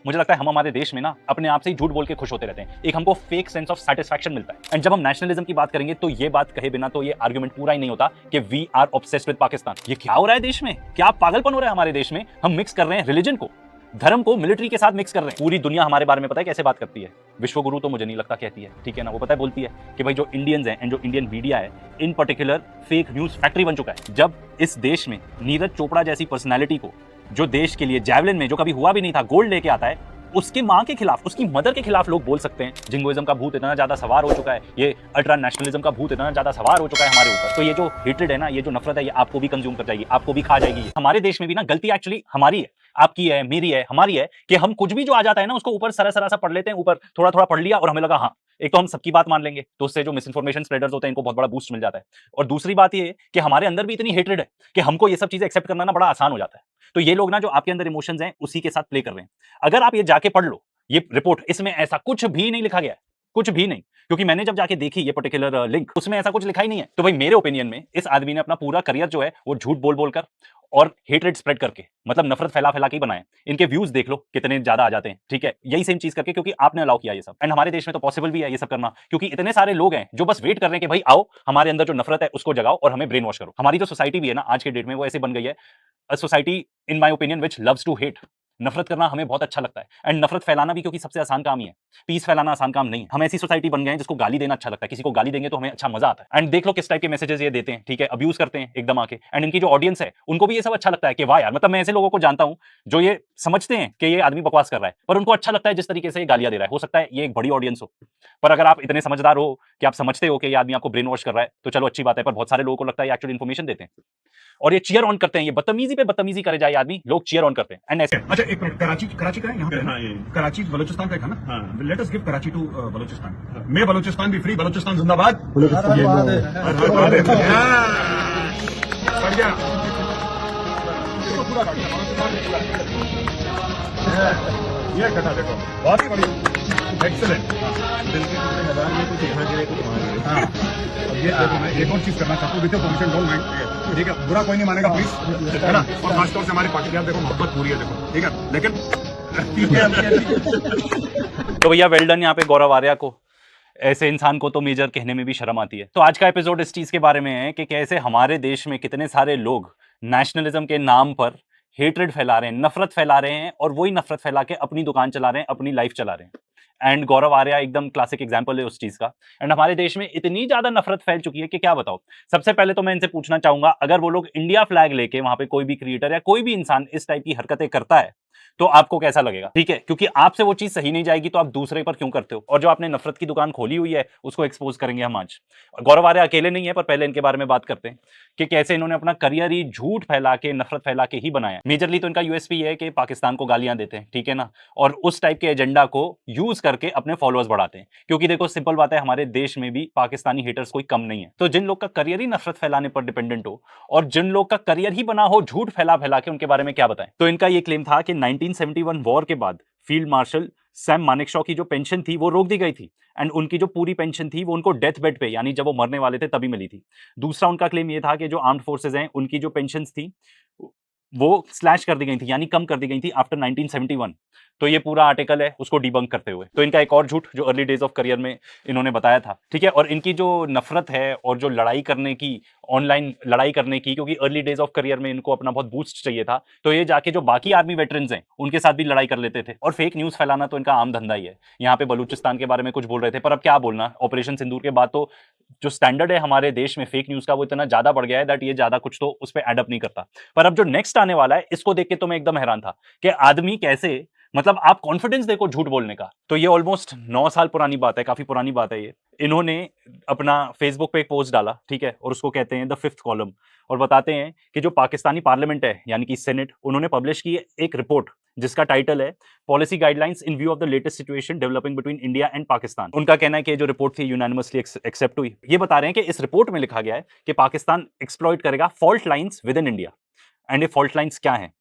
मुझे लगता है हम हमारे देश में ना अपने आप से ही झूठ बोल के खुश होते रहते हैं। एक हमको फेक सेंस ऑफ सेटिस्फैक्शन मिलता है। एंड जब हम नेशनलिज्म की बात करेंगे तो ये बात कहे बिना तो ये आर्गुमेंट पूरा ही नहीं होता कि we are obsessed with Pakistan. ये क्या हो रहा है देश में? क्या पागलपन हो रहा है हमारे देश में? हम मिक्स कर रहे हैं रिलीजन को, धर्म को मिलिट्री के साथ मिक्स कर रहे हैं। पूरी दुनिया हमारे बारे में पता है कैसे बात करती है? विश्व गुरु तो मुझे नहीं लगता कहती है, ठीक है ना? वो पता है बोलती है कि भाई जो इंडियंस हैं एंड जो इंडियन मीडिया है इन पर्टिकुलर फेक न्यूज फैक्ट्री बन चुका है। जब इस देश में नीरज चोपड़ा जैसी पर्सनैलिटी को, जो देश के लिए जैवलिन में जो कभी हुआ भी नहीं था गोल्ड लेके आता है, उसकी मां के खिलाफ, उसकी मदर के खिलाफ लोग बोल सकते हैं। जिंगोइज्म का भूत इतना ज्यादा सवार हो चुका है, ये अल्ट्रा नेशनलिज्म का भूत इतना ज्यादा सवार हो चुका है हमारे ऊपर, तो ये जो हेट्रेड है ना, ये जो नफरत है, ये आपको भी कंज्यूम कर जाएगी, आपको भी खा जाएगी। हमारे देश में भी ना गलती एक्चुअली हमारी है, आपकी है, मेरी है, हमारी है कि हम कुछ भी जो आ जाता है ना उसको ऊपर सरा सरा सा पढ़ लेते हैं, ऊपर थोड़ा थोड़ा पढ़ लिया और हमें लगा हाँ, एक तो हम सबकी बात मान लेंगे तो उससे जो मिस इन्फॉर्मेशन स्प्रेडर्स होते हैं इनको बहुत बड़ा बूस्ट मिल जाता है। और दूसरी बात ये है कि हमारे अंदर भी इतनी हेट्रेड है कि हमको ये सब चीजें एक्सेप्ट करना ना बड़ा आसान हो जाता है। तो ये लोग ना जो आपके अंदर इमोशंस हैं उसी के साथ प्ले कर रहे हैं। अगर आप ये जाके पढ़ लो ये रिपोर्ट, इसमें ऐसा कुछ भी नहीं लिखा गया है, कुछ भी नहीं, क्योंकि मैंने जब जाके देखी ये पर्टिकुलर लिंक, उसमें ऐसा कुछ लिखा ही नहीं है। तो भाई मेरे ओपिनियन में इस आदमी ने अपना पूरा करियर जो है वो झूठ बोल बोल कर और हेट्रेड स्प्रेड करके, मतलब नफरत फैला फैला के ही बनाए। इनके व्यूज देख लो कितने ज्यादा आ जाते हैं, ठीक है, यही सेम चीज करके, क्योंकि आपने अलाउ किया ये सब। एंड हमारे देश में तो पॉसिबल भी है ये सब करना, क्योंकि इतने सारे लोग हैं जो बस वेट कर रहे हैं कि भाई आओ हमारे अंदर जो नफरत है उसको जगाओ और हमें ब्रेन वॉश करो। हमारी जो सोसाइटी भी है ना आज के डेट में वो ऐसे बन गई है, a society in my opinion which loves to hate. नफरत करना हमें बहुत अच्छा लगता है एंड नफरत फैलाना भी, क्योंकि सबसे आसान काम ही है, पीस फैलाना आसान काम नहीं है। हम ऐसी सोसाइटी बन गए हैं जिसको गाली देना अच्छा लगता है, किसी को गाली देंगे तो हमें अच्छा मजा आता है। एंड देख लो किस टाइप के मैसेजेस ये देते हैं, ठीक है, अब्यूज करते हैं एकदम आके। एंड इनकी जो ऑडियंस है उनको भी ये सब अच्छा लगता है कि वाह यार, मतलब मैं ऐसे लोगों को जानता हूं जो ये समझते हैं कि ये आदमी बकवास कर रहा है पर उनको अच्छा लगता है जिस तरीके से ये गालियां दे रहा है। हो सकता है ये एक बड़ी ऑडियंस हो, पर अगर आप इतने समझदार हो कि आप समझते हो कि ये आदमी आपको ब्रेन वॉश कर रहा है तो चलो अच्छी बात है। पर बहुत सारे लोगों को लगता है एक्चुअली इन्फॉर्मेशन देते हैं और ये चीयर ऑन करते हैं, ये बदतमीजी पे बदतमीजी करे जाए आदमी, लोग चीयर ऑन करते हैं। एंड ऐसे अच्छा एक मिनट, कराची कराची का है यहाँ पे? हाँ, ये। कराची बलोचिस्तान का है ना? हाँ। Let us give Karachi to Balochistan. May Balochistan be free, Balochistan जिंदाबाद। बढ़ गया। देखो पूरा ये कथा देखो, बहुत ही बढ़िया, एक्सीलेंट। दिल के टुकड़े मैदान में कुछ यहाँ गिरे कुछ वहाँ गिरे। हाँ, अब ये देखो मैं एक और चीज करना चाहता हूँ, with your permission, don't mind, ठीक है, बुरा कोई नहीं मानेगा प्लीज, है ना? और खासतौर से हमारी पार्टी के साथ देखो मोहब्बत पूरी है, देखो ठीक है, लेकिन तो भैया वेल डन यहाँ पे गौरव आर्या को। ऐसे इंसान को तो मेजर कहने में भी शर्म आती है। तो आज का एपिसोड इस चीज के बारे में है कि कैसे हमारे देश में कितने सारे लोग नेशनलिज्म के नाम पर हेट्रेड फैला रहे हैं, नफरत फैला रहे हैं और वही नफरत फैला के अपनी दुकान चला रहे हैं, अपनी लाइफ चला रहे हैं। एंड गौरव आर्या एकदम क्लासिक एग्जांपल है उस चीज का। एंड हमारे देश में इतनी ज्यादा नफरत फैल चुकी है कि क्या बताओ। सबसे पहले तो मैं इनसे पूछना चाहूंगा, अगर वो लोग इंडिया फ्लैग लेके वहां पे कोई भी क्रिएटर या कोई भी इंसान इस टाइप की हरकतें करता है तो आपको कैसा लगेगा? ठीक है, क्योंकि आपसे वो चीज सही नहीं जाएगी तो आप दूसरे पर क्यों करते हो? और जो आपने नफरत की दुकान खोली हुई है उसको एक्सपोज करेंगे हम आज। गौरव आर्या अकेले नहीं है, पर पहले इनके बारे में बात करते हैं कि कैसे इन्होंने अपना करियर ही झूठ फैला के, नफरत फैला के ही बनाया। मेजरली तो इनका यूएसपी है कि पाकिस्तान को गालियां देते हैं, ठीक है ना, और उस टाइप के एजेंडा को यूज करके अपने फॉलोअर्स बढ़ाते हैं। क्योंकि देखो सिंपल बात है, हमारे देश में भी पाकिस्तानी हेटर्स कोई कम नहीं है। तो जिन लोग का करियर ही नफरत फैलाने पर डिपेंडेंट हो और जिन लोग का करियर ही बना हो झूठ फैला फैला के, उनके बारे में क्या बताएं। तो इनका ये क्लेम था कि 1971 वॉर के बाद फील्ड मार्शल सैम मानेकशॉ की जो पेंशन थी वो रोक दी गई थी एंड उनकी जो पूरी पेंशन थी वो उनको डेथ बेड पे, यानी जब वो मरने वाले थे तभी मिली थी। दूसरा उनका क्लेम ये था कि जो आर्म्ड फोर्सेज हैं उनकी जो पेंशन थी वो स्लैश कर दी गई थी, यानी कम कर दी गई थी आफ्टर 1971। तो ये पूरा आर्टिकल है उसको डिबंक करते हुए। तो इनका एक और झूठ जो अर्ली डेज ऑफ करियर में इन्होंने बताया था, ठीक है, और इनकी जो नफरत है और जो लड़ाई करने की, ऑनलाइन लड़ाई करने की, क्योंकि अर्ली डेज ऑफ करियर में इनको अपना बहुत बूस्ट चाहिए था, तो ये जाके जो बाकी आर्मी वेटरन्स हैं उनके साथ भी लड़ाई कर लेते थे। और फेक न्यूज फैलाना तो इनका आम धंधा ही है। यहाँ पे बलूचिस्तान के बारे में कुछ बोल रहे थे, पर अब क्या बोलना, ऑपरेशन सिंदूर के बाद तो जो स्टैंडर्ड है हमारे देश में फेक न्यूज का वो इतना ज्यादा बढ़ गया है दैट ये ज्यादा कुछ तो उस पर एडअप नहीं करता। पर अब जो नेक्स्ट आने वाला है इसको देख के तो मैं एकदम हैरान था कि आदमी कैसे, मतलब आप कॉन्फिडेंस देखो झूठ बोलने का। तो ये ऑलमोस्ट 9 साल पुरानी बात है, काफी पुरानी बात है ये। इन्होंने अपना फेसबुक पे एक पोस्ट डाला, ठीक है, और उसको कहते हैं द फिफ्थ कॉलम, और बताते हैं कि जो पाकिस्तानी पार्लियामेंट है यानी कि सेनेट, उन्होंने पब्लिश की एक रिपोर्ट जिसका टाइटल है policy guidelines in view of the latest situation developing between India and Pakistan. उनका कहना है कि जो रिपोर्ट थी यूनानिमसली एक्सेप्ट हुई। ये बता रहे हैं कि इस रिपोर्ट में लिखा गया है कि पाकिस्तान एक्सप्लॉइट करेगा fault lines with in India. And ये फॉल्ट लाइंस क्या है?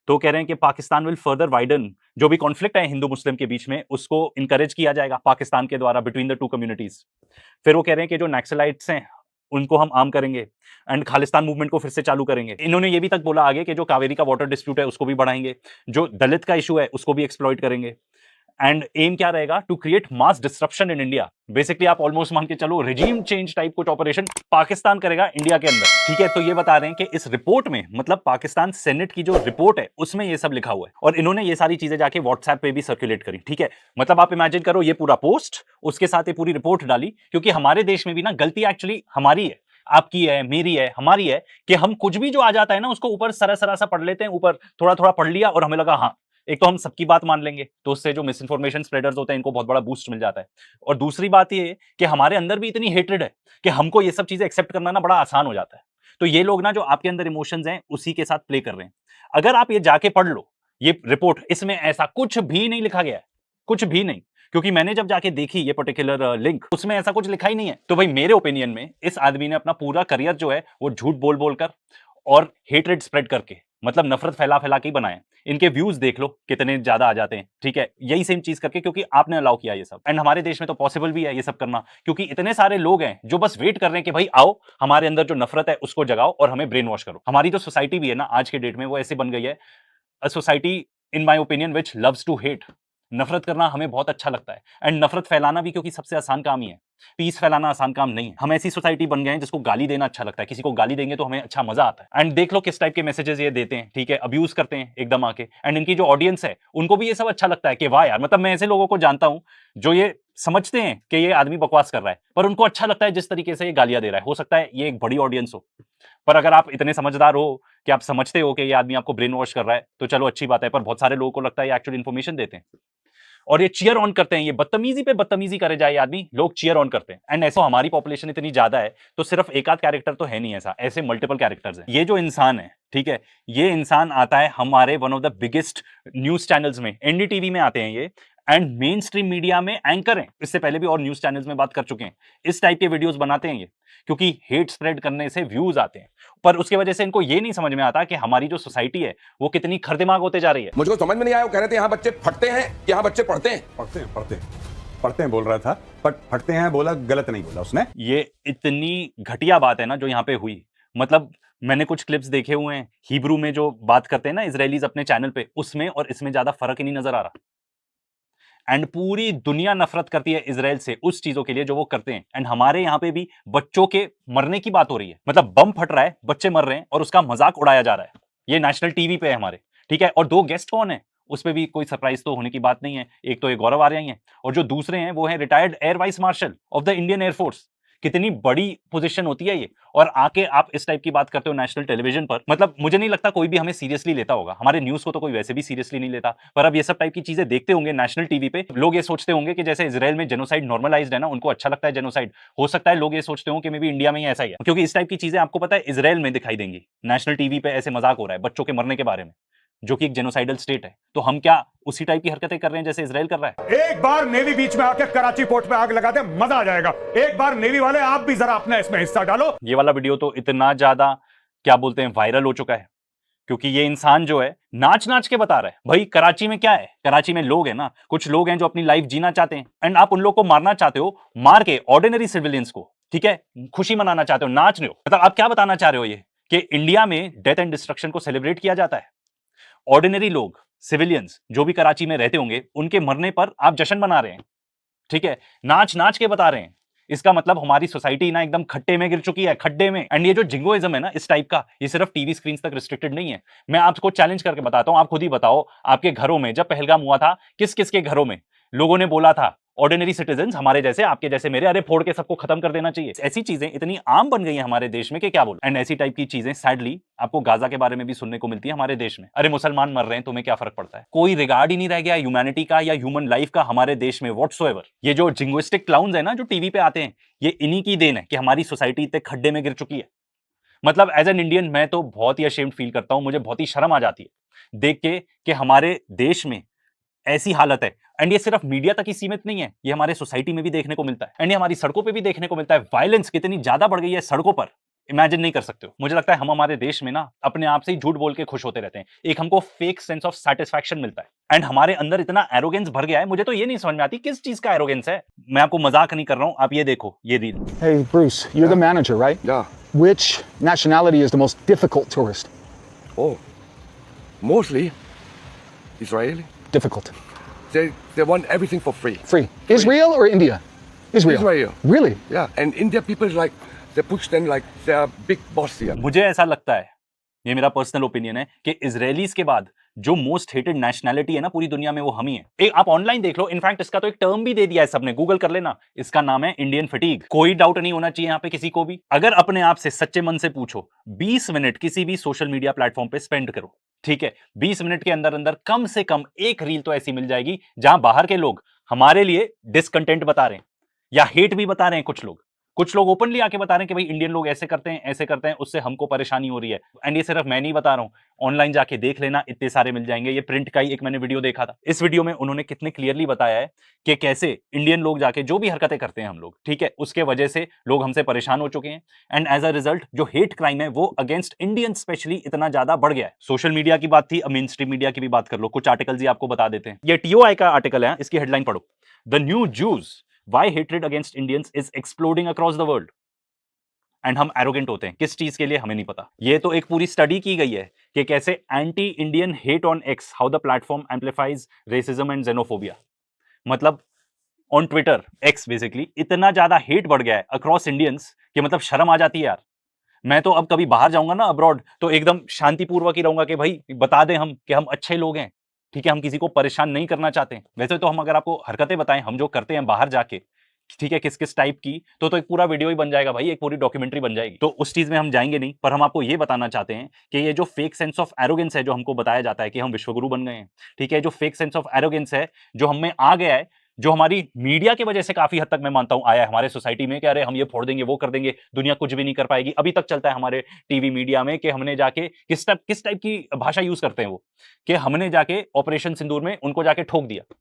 तो कह रहे हैं कि पाकिस्तान विल फर्दर वाइडन, जो भी कॉन्फ्लिक्ट है हिंदू मुस्लिम के बीच में उसको इंकरेज किया जाएगा पाकिस्तान के द्वारा बिटवीन द टू कम्युनिटीज। फिर वो कह रहे हैं कि जो नक्सलाइट्स हैं उनको हम आर्म करेंगे एंड खालिस्तान मूवमेंट को फिर से चालू करेंगे। इन्होंने ये भी तक बोला आगे कि जो कावेरी का वाटर डिस्प्यूट है उसको भी बढ़ाएंगे, जो दलित का इशू है उसको भी एक्सप्लॉइट करेंगे। एंड एम क्या रहेगा? To create mass disruption in India. Basically आप ऑलमोस्ट मान के चलो रिजीम चेंज टाइप कुछ ऑपरेशन पाकिस्तान करेगा इंडिया के अंदर, ठीक है। तो ये बता रहे हैं कि इस रिपोर्ट में, मतलब पाकिस्तान सेनेट की जो रिपोर्ट है उसमें ये सब लिखा हुआ है, और इन्होंने ये सारी चीजें जाके व्हाट्सएप पे भी सर्कुलेट करी, ठीक है। मतलब आप इमेजिन करो ये पूरा पोस्ट, उसके साथ ये पूरी रिपोर्ट डाली, क्योंकि हमारे देश में भी ना गलती एक्चुअली हमारी है, आपकी है, मेरी है, हमारी है, कि हम कुछ भी जो आ जाता है ना उसको ऊपर सरा सरा सा पढ़ लेते हैं, ऊपर थोड़ा थोड़ा पढ़ लिया और हमें लगा हाँ, एक तो हम सबकी बात मान लेंगे, तो उससे जो मिस इन्फॉर्मेशन स्प्रेडर्स होते हैं इनको बहुत बड़ा बूस्ट मिल जाता है। और दूसरी बात ये कि हमारे अंदर भी इतनी हेट्रेड है कि हमको ये सब चीजें एक्सेप्ट करना ना बड़ा आसान हो जाता है। तो ये लोग ना जो आपके अंदर इमोशंस हैं उसी के साथ प्ले कर रहे हैं। अगर आप ये जाके पढ़ लो ये रिपोर्ट, इसमें ऐसा कुछ भी नहीं लिखा गया है, कुछ भी नहीं, क्योंकि मैंने जब जाके देखी ये पर्टिकुलर लिंक, उसमें ऐसा कुछ लिखा ही नहीं है। तो भाई मेरे ओपिनियन में इस आदमी ने अपना पूरा करियर जो है वो झूठ बोल बोल कर और हेट्रेड स्प्रेड करके, मतलब नफरत फैला फैला के ही बनाए। इनके व्यूज देख लो कितने ज्यादा आ जाते हैं, ठीक है, यही सेम चीज करके, क्योंकि आपने अलाउ किया ये सब। एंड हमारे देश में तो पॉसिबल भी है ये सब करना, क्योंकि इतने सारे लोग हैं जो बस वेट कर रहे हैं कि भाई आओ हमारे अंदर जो नफरत है उसको जगाओ और हमें ब्रेन वॉश करो। हमारी जो सोसाइटी भी है ना आज के डेट में वो ऐसे बन गई है, a society in my opinion which loves to hate. नफरत करना हमें बहुत अच्छा लगता है, एंड नफरत फैलाना भी, क्योंकि सबसे आसान काम ही है। पीस फैलाना आसान काम नहीं है। हम ऐसी सोसाइटी बन गए हैं जिसको गाली देना अच्छा लगता है, किसी को गाली देंगे तो हमें अच्छा मजा आता है। एंड देख लो किस टाइप के मैसेजेस ये देते हैं, ठीक है, अब्यूज करते हैं एकदम आके। एंड इनकी जो ऑडियंस है उनको भी ये सब अच्छा लगता है कि वाह यार, मतलब मैं ऐसे लोगों को जानता हूं जो ये समझते हैं कि ये आदमी बकवास कर रहा है, पर उनको अच्छा लगता है जिस तरीके से ये गालियां दे रहा है। हो सकता है ये एक बड़ी ऑडियंस हो, पर अगर आप इतने समझदार हो कि आप समझते हो कि ये आदमी आपको ब्रेन वॉश कर रहा है तो चलो अच्छी बात है, पर बहुत सारे लोगों को लगता है ये एक्चुअल इन्फॉर्मेशन देते हैं और ये चीयर ऑन करते हैं। ये बदतमीजी पे बदतमीजी करे जाए आदमी, लोग चीयर ऑन करते हैं। एंड ऐसा हमारी पॉपुलेशन इतनी ज्यादा है तो सिर्फ एक आध कैरेक्टर तो है नहीं, ऐसा ऐसे मल्टीपल कैरेक्टर्स हैं। ये जो इंसान है, ठीक है, ये इंसान आता है हमारे one of the biggest news channels में, एनडीटीवी में आते हैं ये, एंड मेन स्ट्रीम मीडिया में एंकर हैं। इससे पहले भी और न्यूज चैनल्स में बात कर चुके हैं। इस टाइप के वीडियोस बनाते हैं ये, क्योंकि हेट स्प्रेड करने से व्यूज आते हैं, पर उसकी वजह से इनको ये नहीं समझ में आता कि हमारी जो सोसाइटी है वो कितनी खरदिमाग होते जा रही है। मुझको समझ में नहीं आया, वो कह रहे थे यहाँ बच्चे फटते हैं, यहाँ बच्चे पढ़ते हैं। पढ़ते हैं बोल रहा था, बट फटते हैं बोला, गलत नहीं बोला उसने। ये इतनी घटिया बात है ना जो यहाँ पे हुई। मतलब मैंने कुछ क्लिप्स देखे हुए हैं हिब्रू में जो बात करते हैं ना इजरायलीज अपने चैनल पे, उसमें और इसमें ज्यादा फर्क ही नहीं नजर आ रहा। एंड पूरी दुनिया नफरत करती है इजराइल से उस चीजों के लिए जो वो करते हैं। एंड हमारे यहाँ पे भी बच्चों के मरने की बात हो रही है, मतलब बम फट रहा है, बच्चे मर रहे हैं और उसका मजाक उड़ाया जा रहा है। ये नेशनल टीवी पे है हमारे, ठीक है। और 2 गेस्ट कौन है उस पर भी कोई सरप्राइज तो होने की बात नहीं है। एक तो ये गौरव आर्या ही है और जो दूसरे हैं वो है retired air vice marshal of the Indian air force. कितनी बड़ी पोजीशन होती है ये, और आके आप इस टाइप की बात करते हो नेशनल टेलीविजन पर। मतलब मुझे नहीं लगता कोई भी हमें सीरियसली लेता होगा, हमारे न्यूज को तो कोई वैसे भी सीरियसली नहीं लेता, पर अब ये सब टाइप की चीजें देखते होंगे नेशनल टीवी पे, लोग ये सोचते होंगे कि जैसे इजराइल में जेनोसाइड नॉर्मलाइज्ड है ना, उनको अच्छा लगता है जेनोसाइड। हो सकता है लोग ये सोचते हो कि मे भी इंडिया में ही ऐसा ही है, क्योंकि इस टाइप की चीजें आपको पता है इजराइल में दिखाई देंगी। नेशनल टीवी पे ऐसे मजाक हो रहा है बच्चों के मरने के बारे में, जो कि एक जेनोसाइडल स्टेट है। तो हम क्या उसी टाइप की हरकतें कर रहे हैं जैसे इजराइल कर रहा है? एक बार नेवी बीच में आके कराची पोर्ट पे आग लगा दे, मजा आ जाएगा। एक बार नेवी वाले आप भी जरा अपना इसमें हिस्सा डालो। ये वाला वीडियो तो इतना ज्यादा क्या बोलते हैं वायरल हो चुका है, क्योंकि ये इंसान जो है नाच नाच के बता रहा है भाई कराची में क्या है। कराची में लोग हैं ना, कुछ लोग हैं जो अपनी लाइफ जीना चाहते हैं, एंड आप उन लोग को मारना चाहते हो, मार के ऑर्डिनरी सिविलियंस को, ठीक है, खुशी मनाना चाहते हो, नाच रहे हो। मतलब आप क्या बताना चाह रहे हो ये कि इंडिया में डेथ एंड डिस्ट्रक्शन को सेलिब्रेट किया जाता है? ऑर्डिनरी लोग, सिविलियंस जो भी कराची में रहते होंगे, उनके मरने पर आप जश्न मना रहे हैं, ठीक है, नाच नाच के बता रहे हैं। इसका मतलब हमारी सोसाइटी ना एकदम खड्डे में गिर चुकी है, खड्डे में। एंड ये जो जिंगोइज्म है ना इस टाइप का, ये सिर्फ टीवी स्क्रीन तक रिस्ट्रिक्टेड नहीं है। मैं आपको चैलेंज करके बताता हूं, आप खुद ही बताओ, आपके घरों में जब पहलगाम हुआ था, किस किस के घरों में लोगों ने बोला था, ऑर्डिनरी सिटीजंस हमारे जैसे, आपके जैसे, मेरे, अरे फोड़ के सबको खत्म कर देना चाहिए। ऐसी चीजें इतनी आम बन गई हैं हमारे देश में कि क्या बोल। एंड ऐसी टाइप की चीजें सैडली आपको गाजा के बारे में भी सुनने को मिलती है हमारे देश में। अरे मुसलमान मर रहे हैं, तुम्हें क्या फर्क पड़ता है? कोई रिगार्ड ही नहीं रह गया ह्यूमैनिटी का या ह्यूमन लाइफ का हमारे देश में व्हाटसोएवर। ये जो जिंग्विस्टिक क्लाउन्स है ना जो टीवी पे आते हैं, ये इन्हीं की देन है कि हमारी सोसाइटी इतने खड्डे में गिर चुकी है। मतलब एज एन इंडियन मैं तो बहुत ही अशेम्ड फील करता हूं, मुझे बहुत ही शर्म आ जाती है देख के कि हमारे देश में ऐसी हालत है। एंड ये सिर्फ मीडिया तक ही सीमित नहीं है, ये हमारे सोसाइटी में भी देखने को मिलता है, एंड ये हमारी सड़कों पे भी देखने को मिलता है। वायलेंस कितनी ज्यादा बढ़ गई है सड़कों पर, इमेजिन नहीं कर सकते हो। मुझे लगता है हम हमारे देश में ना अपने आप से ही झूठ बोल के खुश होते रहते हैं। एक हमको फेक सेंस ऑफ सैटिस्फैक्शन मिलता है एंड हमारे अंदर इतना एरोगेंस भर गया है, मुझे तो ये नहीं समझ में आती किस चीज का एरोगेंस है। मैं आपको मजाक नहीं कर रहा हूं, आप ये देखो ये reel. Hey, Bruce, you're the manager, right? Yeah. Which nationality is the most difficult tourist? Oh, mostly Israeli. Difficult. They want everything for free. Free. Israel or India? Israel. Israel. Really? Yeah, and India people like they push them like they are big boss here. मुझे ऐसा लगता है, ये मेरा personal opinion है, कि Israelis के बाद जो मोस्ट हेटेड नेशनैलिटी है ना पूरी दुनिया में वो हम ही है। एक आप ऑनलाइन देख लो, इनफैक्ट इसका तो एक टर्म भी दे दिया है सबने, गूगल कर लेना, इसका नाम है इंडियन फटीग। कोई डाउट नहीं होना चाहिए यहाँ पे किसी को भी। अगर अपने आप से सच्चे मन से पूछो, 20 मिनट किसी भी सोशल मीडिया प्लेटफॉर्म पे स्पेंड करो, ठीक है, 20 मिनट के अंदर अंदर कम से कम एक रील तो ऐसी मिल जाएगी जहां बाहर के लोग हमारे लिए डिसकंटेंट बता रहे हैं या हेट भी बता रहे हैं। कुछ लोग ओपनली आके बता रहे हैं कि भाई इंडियन लोग ऐसे करते हैं, उससे हमको परेशानी हो रही है। एंड ये सिर्फ मैं नहीं बता रहा हूं, ऑनलाइन जाके देख लेना, इतने सारे मिल जाएंगे। ये प्रिंट का ही एक मैंने वीडियो देखा था, इस वीडियो में उन्होंने कितने क्लियरली बताया है कि कैसे इंडियन लोग जाके जो भी हरकतें करते हैं हम लोग, ठीक है, उसके वजह से लोग हमसे परेशान हो चुके हैं एंड एज अ रिजल्ट जो हेट क्राइम है वो अगेंस्ट इंडियन स्पेशली इतना ज्यादा बढ़ गया है। सोशल मीडिया की बात थी, अब मेन स्ट्रीम मीडिया की भी बात कर लो, कुछ आर्टिकल्स ही आपको बता देते हैं। ये TOI का आर्टिकल है, इसकी हेडलाइन पढ़ो, the new Jews why hatred against Indians is exploding across the world. And हम एरोगेंट होते हैं, किस चीज के लिए हमें नहीं पता। ये तो एक पूरी स्टडी की गई है कि कैसे anti Indian hate on X, how the platform amplifies racism and xenophobia। मतलब ऑन ट्विटर, एक्स बेसिकली, इतना ज्यादा हेट बढ़ गया है अक्रॉस इंडियंस कि मतलब शर्म आ जाती है यार। मैं तो अब कभी बाहर जाऊंगा ना अब्रॉड, तो एकदम शांतिपूर्वक ही रहूंगा कि भाई बता दें हम कि हम अच्छे लोग हैं, ठीक है, हम किसी को परेशान नहीं करना चाहते। वैसे तो हम अगर आपको हरकतें बताएं हम जो करते हैं बाहर जाके, ठीक है, किस किस टाइप की, तो एक पूरा वीडियो ही बन जाएगा भाई, एक पूरी डॉक्यूमेंट्री बन जाएगी। तो उस चीज में हम जाएंगे नहीं, पर हम आपको ये बताना चाहते हैं कि ये जो फेक सेंस ऑफ एरोगेंस है जो हमको बताया जाता है कि हम विश्वगुरु बन गए हैं, ठीक है, जो फेक सेंस ऑफ एरोगेंस है जो हम में आ गया है, जो हमारी मीडिया की वजह से काफी हद तक मैं मानता हूं आया है हमारे सोसाइटी में कि अरे हम ये फोड़ देंगे, वो कर देंगे, दुनिया कुछ भी नहीं कर पाएगी। अभी तक चलता है हमारे टीवी मीडिया में कि हमने जाके किस टाइप की भाषा यूज करते हैं वो, कि हमने जाके ऑपरेशन सिंदूर में उनको जाके ठोक दिया।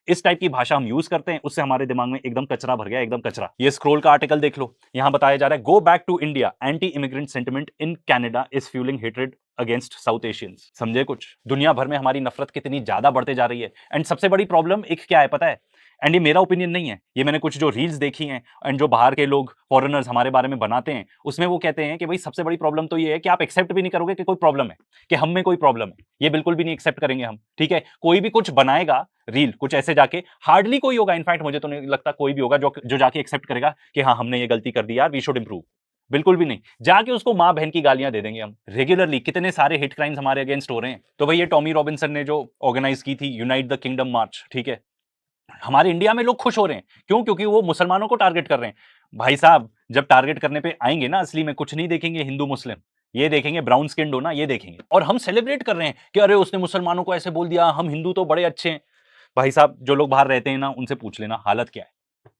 इस टाइप की भाषा हम यूज करते हैं, उससे हमारे दिमाग में एकदम कचरा भर गया, एकदम कचरा। ये स्क्रोल का आर्टिकल देख लो, यहां बताया जा रहा है, go back to India, anti immigrant sentiment in Canada is fuelling hatred against South Asians. समझे कुछ? दुनिया भर में हमारी नफरत कितनी ज्यादा बढ़ते जा रही है। एंड सबसे बड़ी प्रॉब्लम एक क्या है पता है, एंड ये मेरा ओपिनियन नहीं है, ये मैंने कुछ जो रील्स देखी हैं एंड जो बाहर के लोग फॉरेनर्स हमारे बारे में बनाते हैं, उसमें वो कहते हैं कि भाई सबसे बड़ी प्रॉब्लम तो ये है कि आप एक्सेप्ट भी नहीं करोगे कि कोई प्रॉब्लम है, कि हम में कोई प्रॉब्लम है, ये बिल्कुल भी नहीं एक्सेप्ट करेंगे हम, ठीक है। कोई भी कुछ बनाएगा रील कुछ ऐसे जाके, हार्डली कोई होगा, इनफैक्ट मुझे तो नहीं लगता कोई भी होगा जो जाके एक्सेप्ट करेगा कि हाँ हमने ये गलती कर दी यार, वी शुड इंप्रूव। बिल्कुल भी नहीं, जाके उसको माँ बहन की गालियां दे देंगे हम। रेगुलरली कितने सारे हेट क्राइम्स हमारे अगेंस्ट हो रहे हैं। तो भाई ये टॉमी रॉबिन्सन ने जो ऑर्गेनाइज की थी यूनाइट द किंगडम मार्च, ठीक है, हमारे इंडिया में लोग खुश हो रहे हैं, क्यों? क्योंकि वो मुसलमानों को टारगेट कर रहे हैं। भाई साहब जब टारगेट करने पे आएंगे ना, असली में कुछ नहीं देखेंगे हिंदू मुस्लिम, ये देखेंगे ब्राउन स्किन्ड होना, ये देखेंगे। और हम सेलिब्रेट कर रहे हैं कि अरे उसने मुसलमानों को ऐसे बोल दिया, हम हिंदू तो बड़े अच्छे हैं। भाई साहब जो लोग बाहर रहते हैं ना, उनसे पूछ लेना हालत क्या है।